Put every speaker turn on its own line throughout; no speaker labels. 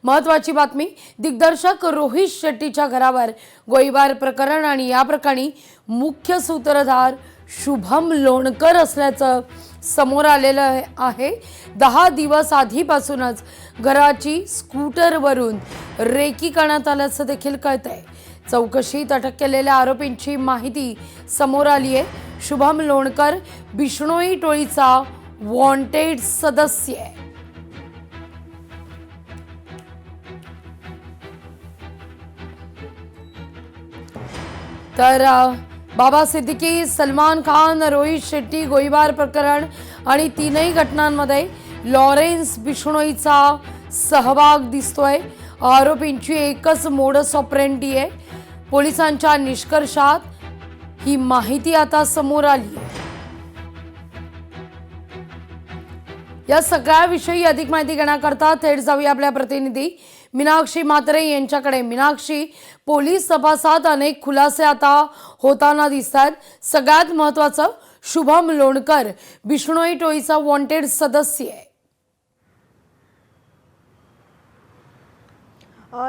महत्त्वाची बातमी, दिग्दर्शक रोहित शेट्टीच्या घरावर गोळीबार प्रकरण आणि या प्रकरणी मुख्य सूत्रधार शुभम लोणकर असल्याचं समोर आलेलं आहे। 10 दिवस आधीपासूनच घराची स्कूटरवरून रेकी करण्यात आल्याचं देखील कळतंय। चौकशीत अटक केलेल्या आरोपींची माहिती समोर आली आहे। शुभम लोणकर बिश्नोई टोळीचा वॉन्टेड सदस्य आहे। तर बाबा सिद्दीकी, सलमान खान, रोहित शेट्टी गोळीबार प्रकरण आणि तीनही घटनांमध्ये लॉरेन्स बिश्नोईचा सहभाग दिसतोय। आरोपींची एकच मोडस ऑपरेंडी आहे। पोलिसांच्या निष्कर्षात ही माहिती आता समोर आली आहे। या सगळ्याविषयी अधिक माहिती घेण्याकरता थेट जाऊया आपल्या प्रतिनिधी मीनाक्षी म्हात्रे यांच्याकडे। मीनाक्षी, पोलीस तपासात अनेक खुलासे आता होताना दिसतात। सगळ्यात महत्त्वाचं, शुभम लोणकर बिश्नोई टोळीचा वॉन्टेड सदस्य आहे।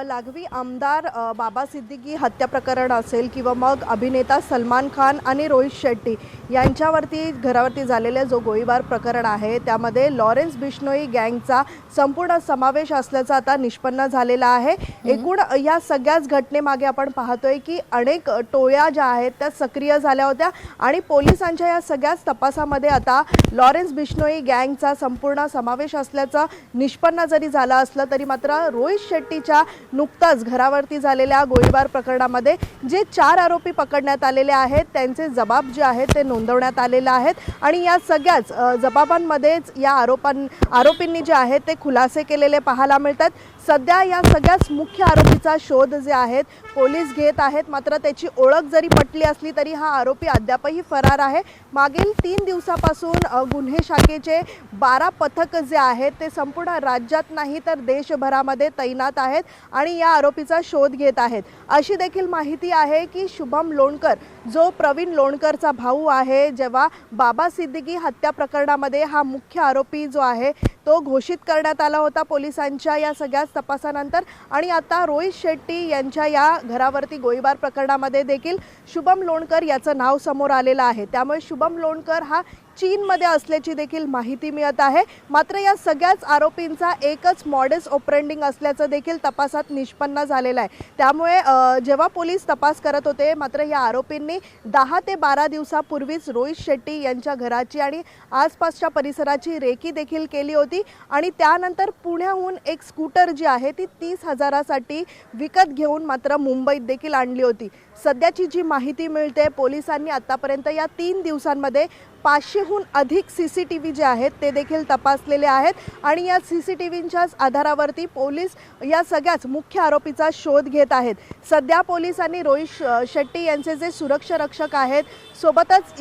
लागवी आमदार बाबा सिद्दीकी हत्या प्रकरण असेल किंवा मग अभिनेता सलमान खान आणि रोहित शेट्टी यांच्यावरती घरावरती झालेला जो गोळीबार प्रकरण आहे त्यामध्ये लॉरेन्स बिश्नोई गँगचा संपूर्ण समावेश असल्याचा आता निष्पन्न झालेला आहे। एकूण या सगळ्याच घटनेमागे आपण पाहतोय की अनेक टोळ्या ज्या आहेत त्या सक्रिय झाल्या होत्या आणि पोलिसांच्या या सगळ्याच तपासामध्ये आता लॉरेन्स बिश्नोई गँगचा संपूर्ण समावेश असल्याचं निष्पन्न जरी झालं असलं तरी मात्र रोहित शेट्टीच्या नुकताच घरावरती झालेल्या गोळीबार प्रकरणामध्ये जे 4 आरोपी पकडण्यात आलेले आहेत त्यांचे जबाब जे आहेत ते नोंदवण्यात आलेले आहेत आणि या सगळ्याच जबाबांमध्येच या आरोपींनी जे आहेत ते खुलासे केलेले पाहायला मिळतात। सध्या या सगळ्याच मुख्य आरोपीचा शोध जे आहेत पोलीस घेत आहेत, मात्र त्याची ओळख जरी पटली असली तरी हा आरोपी अद्यापही फरार आहे। मागील 3 दिवसापासून गुन्हे शाखेचे 12 पथक जे आहेत ते संपूर्ण राज्यात नाही तर देशभरामध्ये तैनात आहेत आणि या आरोपीचा शोध घेत आहेत। अशी देखील माहिती आहे की शुभम लोणकर जो प्रवीण लोणकरचा भाऊ आहे, जेव्हा बाबा सिद्दीकी हत्या प्रकरणामध्ये हा मुख्य आरोपी जो आहे तो घोषित करण्यात आला होता पोलिसांच्या या सगळ्याच तपासानंतर आणि आता रोहित शेट्टी यांच्या या घरावरती गोळीबार प्रकरणामध्ये देखील शुभम लोणकर याचं नाव समोर आलेलं आहे। त्यामुळे शुभम लोणकर हा चीनमध्ये असल्याची देखील माहिती मिळत आहे। मात्र या सगळ्याच आरोपींचा एकच मॉडस ऑपरेंडिंग असल्याचं देखील तपासात निष्पन्न झालेलं आहे। त्यामुळे जेव्हा पोलीस तपास करत होते मात्र या आरोपींनी 10 ते 12 दिवसापूर्वीच रोहित शेट्टी यांच्या घराची आणि आसपासच्या परिसराची रेकी देखील केली होती आणि त्यानंतर पुण्याहून एक स्कूटर जी आहे ती 30,000साठी विकत घेऊन मात्र मुंबईत देखील आणली होती। सध्याची जी माहिती मिळते पोलिसांनी आतापर्यंत या 3 दिवसांमध्ये 500हून अधिक CCTV जे आहेत ते देखील तपासलेले आहेत आणि या CCTVच्याच आधारावरती पोलीस या सगळ्याच मुख्य आरोपीचा शोध घेत आहेत। सध्या पोलिसांनी रोहित शेट्टी यांचे जे सुरक्षा रक्षक आहेत सोबतच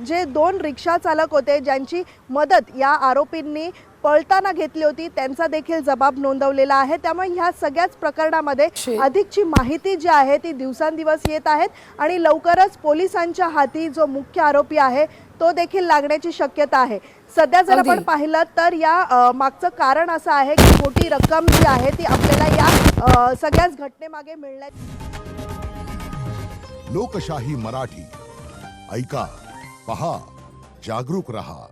जे 2 रिक्षा चालक होते ज्यांची मदत या आरोपींनी पळताना घेतली होती त्यांचा देखील जबाब नोंदवलेला आहे। त्यामुळे ह्या सगळ्याच प्रकरणामध्ये अधिकची माहिती जी आहे ती दिवसांदिवस येत आहेत आणि लवकरच पोलिसांच्या हाती जो मुख्य आरोपी आहे तो देखील लागण्याची शक्यता आहे। सध्या जर आपण पाहिलं तर या मागचं कारण असं आहे की मोठी रक्कम जी आहे ती आपल्याला या सगळ्याच घटनेमागे मिळण्याची।
लोकशाही मराठी ऐका, पहा, जागरूक रहा।